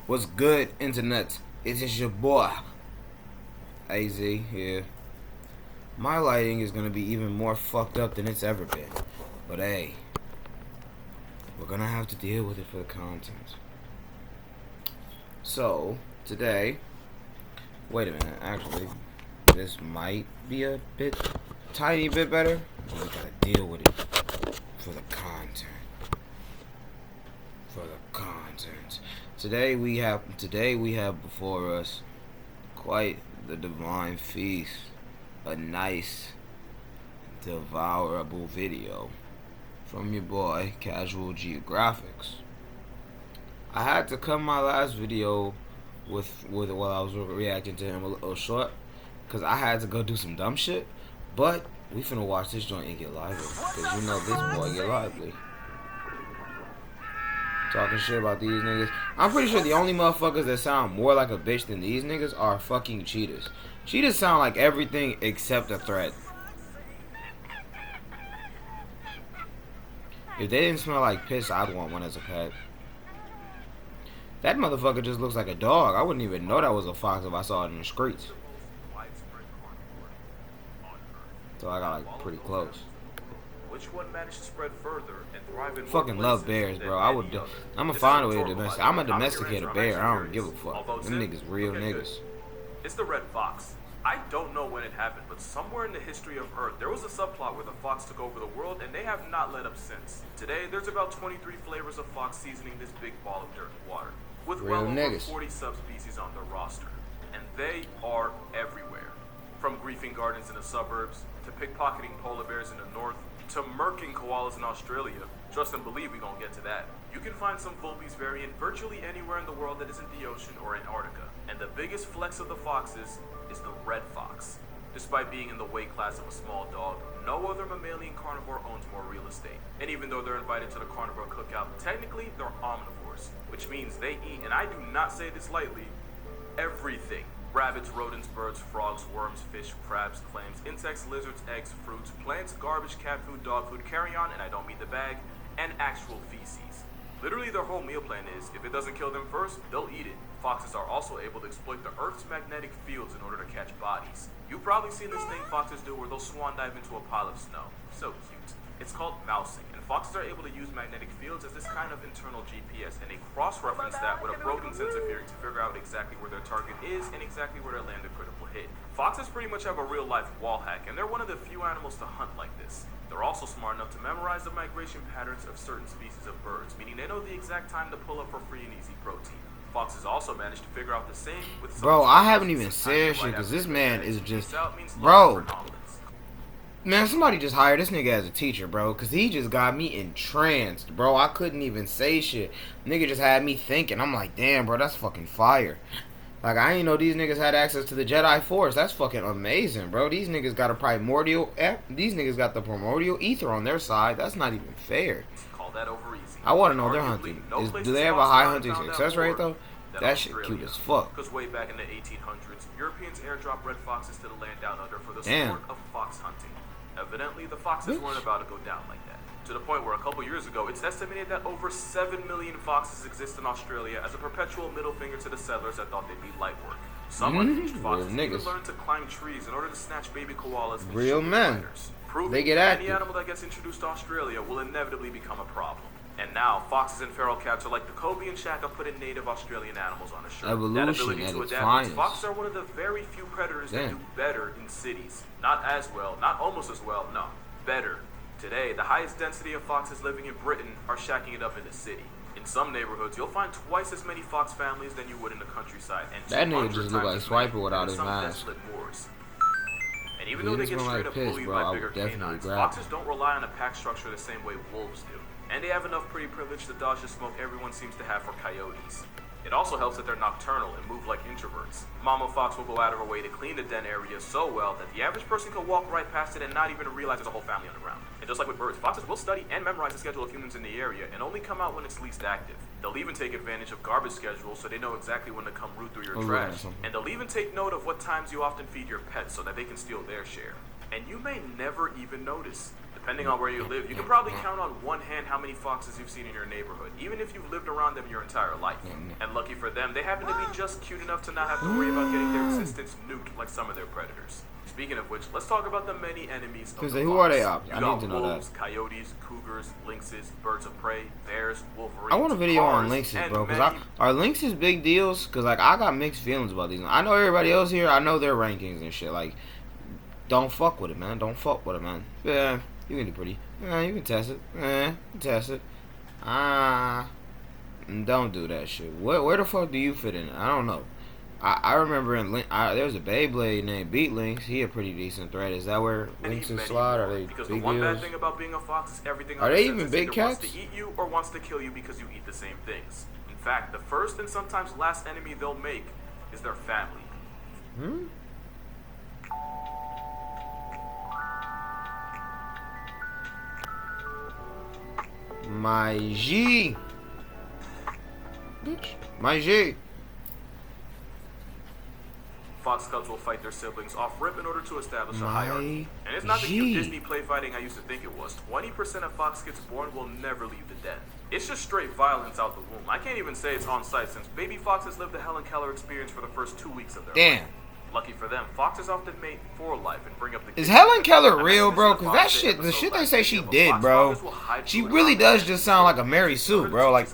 What's good, internet? It is your boy, AZ here. My lighting is gonna be even more fucked up than it's ever been. But hey, we're gonna have to deal with it for the content. So, today, wait a minute, actually, this might be a tiny bit better. But we gotta deal with it for the content. Today we have before us quite the divine feast, a nice devourable video from your boy Casual Geographics. I had to cut my last video with while I was reacting to him a little short because I had to go do some dumb shit, but we finna watch this joint and get lively because you know this boy get lively. Talking shit about these niggas. I'm pretty sure the only motherfuckers that sound more like a bitch than these niggas are fucking cheetahs. Cheetahs sound like everything except a threat. If they didn't smell like piss, I'd want one as a pet. That motherfucker just looks like a dog. I wouldn't even know that was a fox if I saw it in the streets. So I got like pretty close. Which one managed to spread further and thrive in fucking love bears, bro. I'm gonna find a way to domesticate. I'm gonna domesticate a bear. I don't give a fuck. Them niggas real niggas. It's the red fox. I don't know when it happened, but somewhere in the history of Earth, there was a subplot where the fox took over the world, and they have not let up since. Today, there's about 23 flavors of fox seasoning this big ball of dirt and water, with well over 40 subspecies on their roster, and they are everywhere. From griefing gardens in the suburbs, to pickpocketing polar bears in the north, to murking koalas in Australia. Trust and believe we gonna get to that. You can find some Volbe's variant virtually anywhere in the world that isn't the ocean or Antarctica. And the biggest flex of the foxes is the red fox. Despite being in the weight class of a small dog, no other mammalian carnivore owns more real estate. And even though they're invited to the carnivore cookout, technically they're omnivores, which means they eat, and I do not say this lightly, everything. Rabbits, rodents, birds, frogs, worms, fish, crabs, clams, insects, lizards, eggs, fruits, plants, garbage, cat food, dog food, carry-on, and I don't mean the bag, and actual feces. Literally their whole meal plan is, if it doesn't kill them first, they'll eat it. Foxes are also able to exploit the Earth's magnetic fields in order to catch bodies. You've probably seen this thing foxes do where they'll swan dive into a pile of snow. So cute. It's called mousing, and foxes are able to use magnetic fields as this kind of internal GPS, and they cross-reference that with a broken sense of hearing to figure out exactly where their target is and exactly where to land a critical hit. Foxes pretty much have a real-life wall hack, and they're one of the few animals to hunt like this. They're also smart enough to memorize the migration patterns of certain species of birds, meaning they know the exact time to pull up for free and easy protein. Foxes also managed to figure out the same with some. Bro, I haven't even said shit because this man is just. Bro. Man, somebody just hired this nigga as a teacher, bro, because he just got me entranced, bro. I couldn't even say shit. Nigga just had me thinking. I'm like, damn, bro, that's fucking fire. Like, I didn't know these niggas had access to the Jedi Force. That's fucking amazing, bro. These niggas got a primordial... These niggas got the primordial ether on their side. That's not even fair. Call that over easy. I want to know their hunting. Do they have a high hunting success rate, though? That shit cute as fuck. Because way back in the 1800s, Europeans airdropped red foxes to the land down under for the sport of fox hunting. Evidently, the foxes weren't about to go down like that. To the point where a couple years ago, it's estimated that over 7 million foxes exist in Australia as a perpetual middle finger to the settlers that thought they'd be light work. Some unhinged foxes even learned to climb trees in order to snatch baby koalas and real men. They get active. Any animal that gets introduced to Australia will inevitably become a problem. And now, foxes and feral cats are like the Kobe and Shaq of putting native Australian animals on a shirt. Evolution that ability to adapt. Foxes are one of the very few predators that do better in cities. Not as well, not almost as well, no, better. Today, the highest density of foxes living in Britain are shacking it up in the city. In some neighborhoods, you'll find twice as many fox families than you would in the countryside. And that nigga just look like Swiper without his mask. And even though they get straight up bullied by bigger canines, foxes don't rely on a pack structure the same way wolves do. And they have enough pretty privilege to dodge the smoke everyone seems to have for coyotes. It also helps that they're nocturnal and move like introverts. Mama fox will go out of her way to clean the den area so well that the average person could walk right past it and not even realize there's a whole family on the ground. And just like with birds, foxes will study and memorize the schedule of humans in the area and only come out when it's least active. They'll even take advantage of garbage schedules so they know exactly when to come root through your trash. And they'll even take note of what times you often feed your pets so that they can steal their share. And you may never even notice, but Depending on where you live, you can probably count on one hand how many foxes you've seen in your neighborhood, even if you've lived around them your entire life. And lucky for them, they happen to be just cute enough to not have to worry about getting their existence nuked like some of their predators. Speaking of which, let's talk about the many enemies of the who fox. are they up? You I got need to know wolves, that. coyotes, cougars, lynxes, birds of prey, bears, wolverines. I want a video on cars, lynxes, and bro. Cause many are lynxes big deals? Cause like I got mixed feelings about these. I know everybody else here. I know their rankings and shit. Like, don't fuck with it, man. Don't fuck with it, man. Yeah, you can do pretty. Yeah, you can test it. Yeah, you can test it. Don't do that shit. Where the fuck do you fit in? I don't know. I remember there was a Beyblade named Beat Lynx. He a pretty decent threat. Is that where lynxes slide? Are they because big the one deals? bad thing about being a fox is everything Are they even big cats? Wants to eat you or wants to kill you because you eat the same things. In fact, the first and sometimes last enemy they'll make is their family. My G. Bitch. My G. Fox cubs will fight their siblings off rip in order to establish a hierarchy. And it's not the cute Disney play fighting I used to think it was. 20% of fox kids born will never leave the den. It's just straight violence out the womb. I can't even say it's on site since baby foxes live the Helen Keller experience for the first 2 weeks of their life. Lucky for them, foxes often mate for life and bring up the kids. Is Helen Keller real, bro? Cause that shit, the shit they say she did, bro. She really does just sound like a Mary Sue, bro. Like,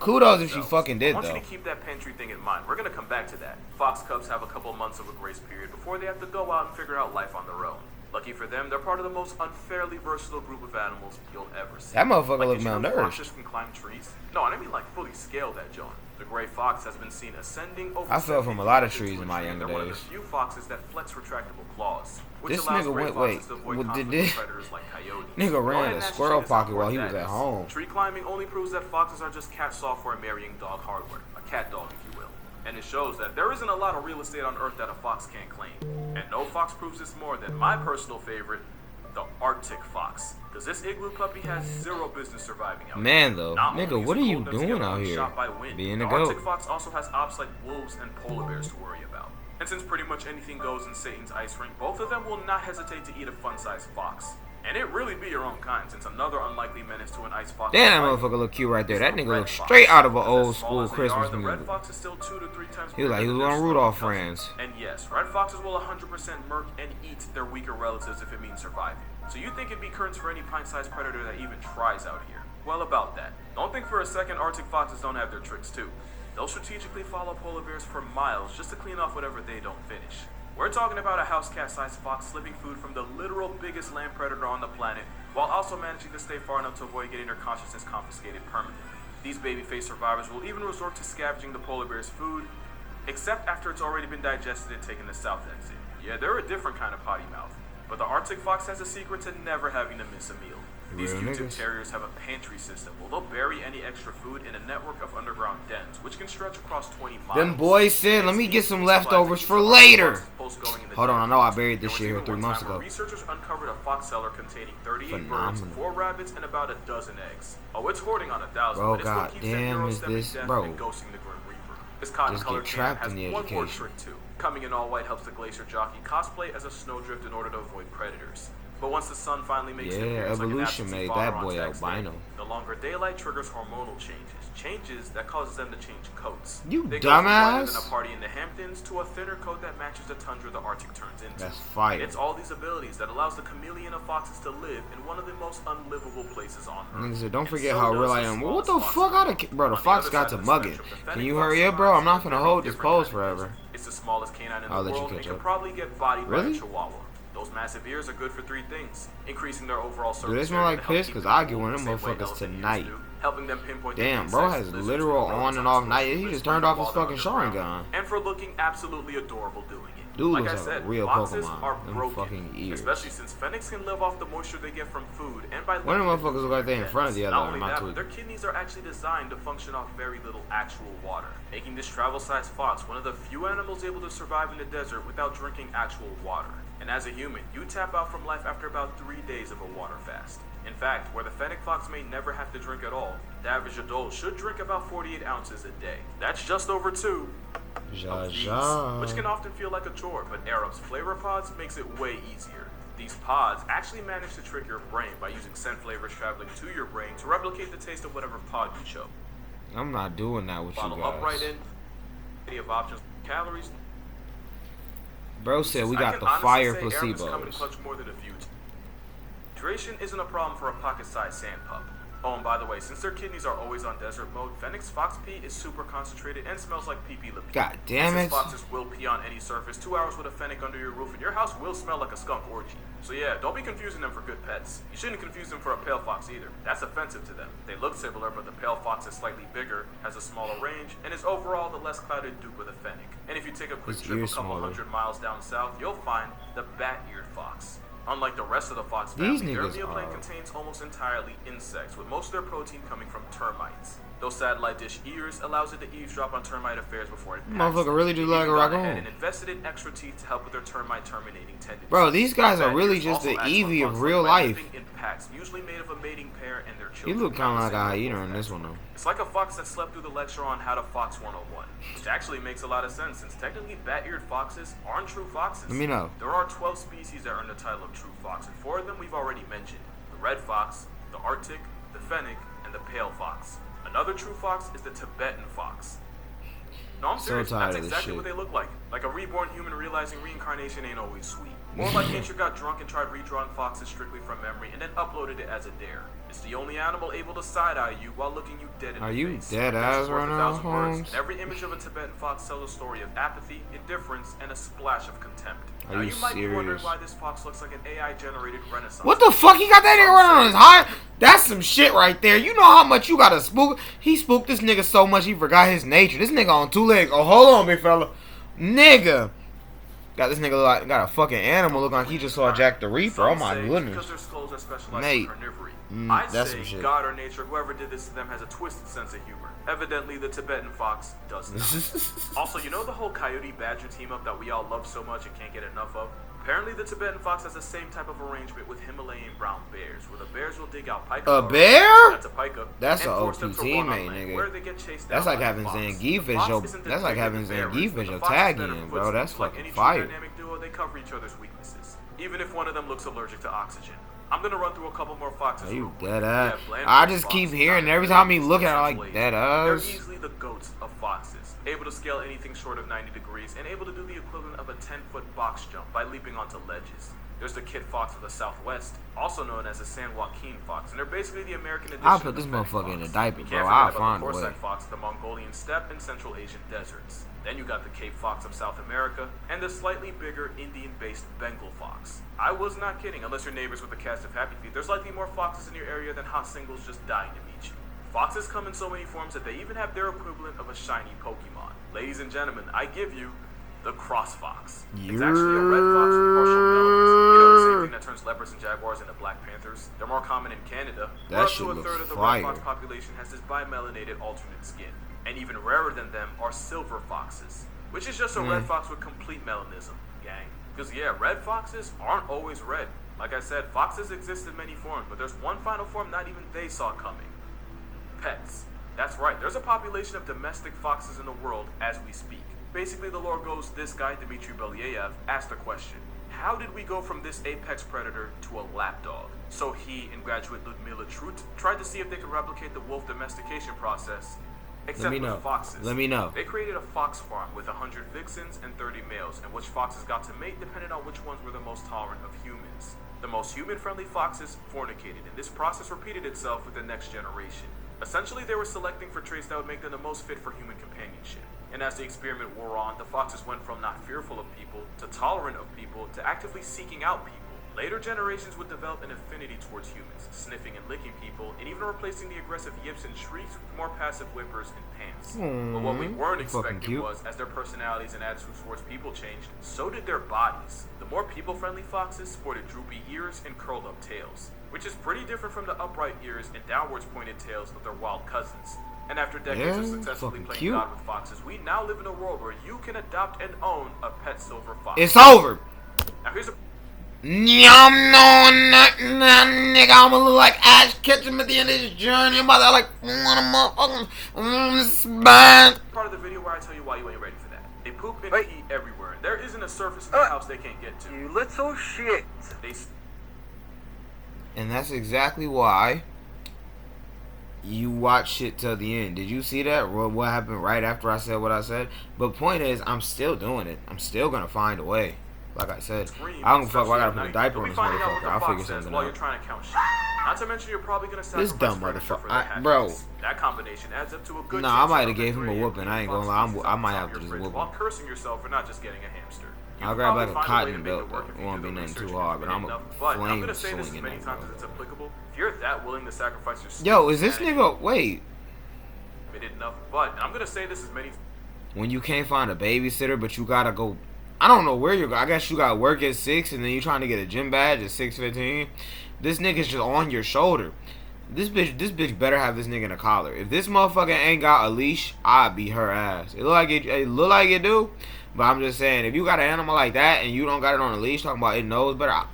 kudos if she fucking did, though. I want you to keep that pantry thing in mind. We're gonna come back to that. Fox cubs have a couple months of a grace period before they have to go out and figure out life on their own. Lucky for them, they're part of the most unfairly versatile group of animals you'll ever see. That motherfucker like, look malnourished. Foxes can climb trees. No, I mean like fully scale that joint. The gray fox has been seen ascending over. I fell from a lot of trees in my younger days. One of the few foxes that flex retractable claws. Which This allows nigga gray went, foxes to avoid what conflict did with this? predators like coyotes. Nigga Go ran ahead a and ask squirrel yourself pocket while he what was that at is. home. Tree climbing only proves that foxes are just cat software marrying dog hardware. A cat dog, if you will. And it shows that there isn't a lot of real estate on Earth that a fox can't claim. And no fox proves this more than my personal favorite, the Arctic fox. Because this igloo puppy has zero business surviving out Man, though, Not nigga, only what is are it you cold enough to doing get out one here? shot by wind, Being the a goat. Arctic fox also has ops like wolves and polar bears to worry about. And since pretty much anything goes in Satan's ice ring, both of them will not hesitate to eat a fun-sized fox. And it really be your own kind, since another unlikely menace to an ice fox. Damn, that motherfucker look cute right there. That nigga look straight out of an old school Christmas The red movie. fox is still 2 to 3 times He was like, he was bigger than on their Rudolph smaller Friends. cousins. And yes, red foxes will 100% murk and eat their weaker relatives if it means surviving. So you think it'd be curtains for any pint-sized predator that even tries out here? Well, about that. Don't think for a second Arctic foxes don't have their tricks too. They'll strategically follow polar bears for miles just to clean off whatever they don't finish. We're talking about a house cat-sized fox slipping food from the literal biggest land predator on the planet, while also managing to stay far enough to avoid getting their consciousness confiscated permanently. These baby-faced survivors will even resort to scavenging the polar bear's food, except after it's already been digested and taken the south exit. Yeah, they're a different kind of potty mouth. But the Arctic fox has a secret to never having to miss a meal. These Q-tip terriers have a pantry system where they'll bury any extra food in a network of underground dens, which can stretch across 20 miles. Them boys said, let me get some leftovers for later. Hold on, I know I buried this shit here 3 months ago. Researchers uncovered a fox cellar containing 38 birds, 4 rabbits, and about a dozen eggs. Oh, it's hoarding on 1,000. Bro, but it still keeps that goddamn, is Euro-stepping this, death bro? and ghosting the Grim Reaper. This cotton-colored Just get can trapped has in the one more education. trick too. Coming in all white helps the glacier jockey cosplay as a snowdrift in order to avoid predators. But once the sun finally makes an appearance like an evolution absentee made father that on boy tax day, albino. the longer daylight triggers hormonal changes that causes them to change coats. You They go from whiter dumbass. than a party in the Hamptons to a thinner coat that matches the tundra the Arctic turns into. That's fire. It's all these abilities that allows the chameleon of foxes to live in one of the most unlivable places on Earth. Nigga said, don't And forget so how does real the I am. Well, what the smallest fuck? fox. Bro, the On fox other got side to of the mug it. spectrum, the Can fennec you fox hurry up, bro? I'm not survives finna a hold this different pose kind of forever. It's the smallest canine in I'll the let you world and catch can up. probably get bodied by Really? a chihuahua. Those massive ears are good for 3 things: increasing their overall surface Do they smell area like to help piss? keep Cause them I get cool one the of them same way motherfuckers elephant ears tonight. do, helping them pinpoint the Damn, bro insects, has lizards, literal and on rodents and on off the night. coast He while just they're turned off his underground, fucking Sharingan. and for looking absolutely adorable doing it. Dude Like looks I like said, a real foxes Pokemon. are Them broken, fucking ears. especially since fennecs can live off the moisture they get from food and by One of them living motherfuckers look like they in front of the other. Not I'm only not that, but tweaking. their kidneys are actually designed to function off very little actual water, making this travel-sized fox one of the few animals able to survive in the desert without drinking actual water. And as a human, you tap out from life after about 3 days of a water fast. In fact, where the fennec fox may never have to drink at all, the average adult should drink about 48 ounces a day. That's just over 2 of these, which can often feel like a chore, but Arab's flavor pods makes it way easier. These pods actually manage to trick your brain by using scent flavors traveling to your brain to replicate the taste of whatever pod you chose. I'm not doing that with you Bottle up right guys. in, of options, calories. Bro said we got the fire placebos. More than a few. Hydration isn't a problem for a pocket-sized sand pup. Oh, and by the way, since their kidneys are always on desert mode, Fennec's fox pee is super concentrated and smells like pee-pee liquid. God damn it. Since foxes will pee on any surface, 2 hours with a Fennec under your roof and your house will smell like a skunk orgy. So yeah, don't be confusing them for good pets. You shouldn't confuse them for a pale fox either. That's offensive to them. They look similar, but the pale fox is slightly bigger, has a smaller range, and is overall the less clouded dupe of the Fennec. And if you take a quick trip a couple hundred miles down south, you'll find the bat-eared fox. Unlike the rest of the fox family, their meal plan contains almost entirely insects, with most of their protein coming from termites. Those satellite dish ears allows it to eavesdrop on termite affairs before it packs. Motherfucker really do like a raccoon. And invested in extra teeth to help with their termite terminating tendencies. Bro, these guys are really just the eevee of real life. In packs, usually made of a mating pair and their children. You look kind of like a hyena in this one though. It's like a fox that slept through the lecture on how to fox 101, which actually makes a lot of sense since technically bat-eared foxes aren't true foxes. Let me know. There are 12 species that earn the title of true fox, and 4 of them we've already mentioned: the red fox, the Arctic, the Fennec, and the pale fox. Another true fox is the Tibetan fox. No, I'm serious. That's exactly what they look like. Like a reborn human realizing reincarnation ain't always sweet. More like nature got drunk and tried redrawing foxes strictly from memory and then uploaded it as a dare. It's the only animal able to side-eye you while looking you dead in the face. Are you dead ass right now, Holmes? And every image of a Tibetan fox tells a story of apathy, indifference, and a splash of contempt. Are you might serious? be wondering why this fox looks like an AI-generated renaissance. What the fuck? He got that nigga running on his high? That's some shit right there. You know how much you gotta spook? He spooked this nigga so much he forgot his nature. This nigga on 2 legs. Oh, hold on, big fella. Nigga. Got this nigga like got a fucking animal looking like he just saw Jack the Reaper. Oh my goodness. Because their skulls are specialized Mate. for carnivory. That's I'd some say shit. God or nature, whoever did this to them has a twisted sense of humor. Evidently, the Tibetan fox does not. Also, you know the whole coyote-badger team-up that we all love so much and can't get enough of? Apparently, the Tibetan fox has the same type of arrangement with Himalayan brown bears, where the bears will dig out pika. A bear? That's a pika. That's an OP teammate, nigga. Where they get chased That's down like by having the fox. Zangief as your. Fox isn't That's like bigger having than bear is, Zangief but as the your fox tag is better in, for bro. footsie. That's Like fucking any true fire. dynamic duo, they cover each other's weaknesses, even if one of them looks allergic to oxygen. I'm gonna run through a couple more foxes. Are you real dead quick. ass? Yeah, I just keep hearing every time he look at her like dead They're ass. easily the goats of foxes, able to scale anything short of 90 degrees and able to do the equivalent of a 10-foot box jump by leaping onto ledges. There's the kit fox of the Southwest, also known as the San Joaquin fox, and they're basically the American edition I'll of put the this Fennec motherfucker in fox. a diaper, You bro. can't I'll forget find a about the way. Corsac fox of the Mongolian steppe and Central Asian deserts. Then you got the Cape fox of South America, and the slightly bigger Indian-based Bengal fox. I was not kidding. Unless you're neighbors with a cast of Happy Feet, there's likely more foxes in your area than hot singles just dying to meet you. Foxes come in so many forms that they even have their equivalent of a shiny Pokemon. Ladies and gentlemen, I give you the cross fox. It's actually a red fox with partial melananism. You know, the same thing that turns leopards and jaguars into black panthers. They're more common in Canada, where up to a third of the red fox population has this bimelanated alternate skin. And even rarer than them are silver foxes, which is just a red fox with complete melanism, gang. Because yeah, red foxes aren't always red. Like I said, foxes exist in many forms, but there's one final form not even they saw coming. Pets. That's right, there's a population of domestic foxes in the world as we speak. Basically, the lore goes, this guy, Dmitry Belyaev, asked a question. How did we go from this apex predator to a lapdog? So he and graduate Ludmila Trut tried to see if they could replicate the wolf domestication process, except with foxes. Let me know. They created a fox farm with 100 vixens and 30 males, and which foxes got to mate depended on which ones were the most tolerant of humans. The most human-friendly foxes fornicated, and this process repeated itself with the next generation. Essentially, they were selecting for traits that would make them the most fit for human companionship. And as the experiment wore on, the foxes went from not fearful of people, to tolerant of people, to actively seeking out people. Later generations would develop an affinity towards humans, sniffing and licking people, and even replacing the aggressive yips and shrieks with more passive whippers and pants. But what we weren't expecting was, as their personalities and attitudes towards people changed, so did their bodies. The more people-friendly foxes sported droopy ears and curled-up tails, which is pretty different from the upright ears and downwards pointed tails of their wild cousins. And after decades of successfully playing God with foxes, we now live in a world where you can adopt and own a pet silver fox. It's over. Now here's a... Yum, no, nigga, I'ma look like Ash Ketchum at the end of this journey. I'm about to like one of motherfuckers spine. Part of the video where I tell you why you ain't ready for that. They poop and pee everywhere, and There isn't a surface in the house they can't get to. You little shit. And that's exactly why you watch shit till the end. Did you see that? What happened right after I said what I said? But point is, I'm still doing it. I'm still gonna find a way. Like I said, I don't fuck. I gotta put a diaper on this motherfucker. I'll figure something while out. you're trying to count sheep. Not to mention, you're probably gonna This sacrifice dumb furniture for motherfucker, their bro. happiness. That combination adds up to a good. Nah, I might have chance gave him a of whooping. I ain't gonna lie. I might have to just whoop him. while cursing yourself for not just getting a hamster. I'll grab like a cotton belt. It won't be nothing too hard, but I'm a flame swinging that bro. It's applicable. If you're that willing to sacrifice your Yo, is this nigga? Wait. It did enough, but I'm gonna say this as many. When you can't find a babysitter, but you gotta go. I don't know where you're going. I guess you got work at 6, and then you trying to get a gym badge at 6:15. This nigga's just on your shoulder. This bitch better have this nigga in a collar. If this motherfucker ain't got a leash, I'd beat her ass. It look like it do, but I'm just saying, if you got an animal like that and you don't got it on a leash, talking about it knows better.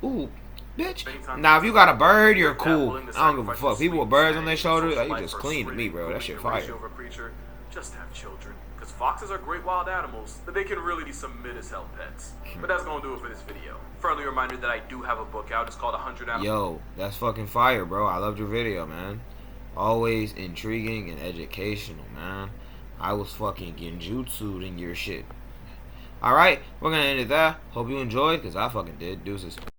Ooh, bitch. Now if you got a bird, you're cool. I don't give a fuck. People with birds on their shoulders, they just clean to me, bro. That shit fire. Just have children. Because foxes are great wild animals, but they can really be some mid-as-hell pets. But that's gonna do it for this video. Friendly reminder that I do have a book out. It's called 100 Animals. Yo, that's fucking fire, bro. I loved your video, man. Always intriguing and educational, man. I was fucking genjutsu'd in your shit. Alright, we're gonna end it there. Hope you enjoyed, because I fucking did. Deuces.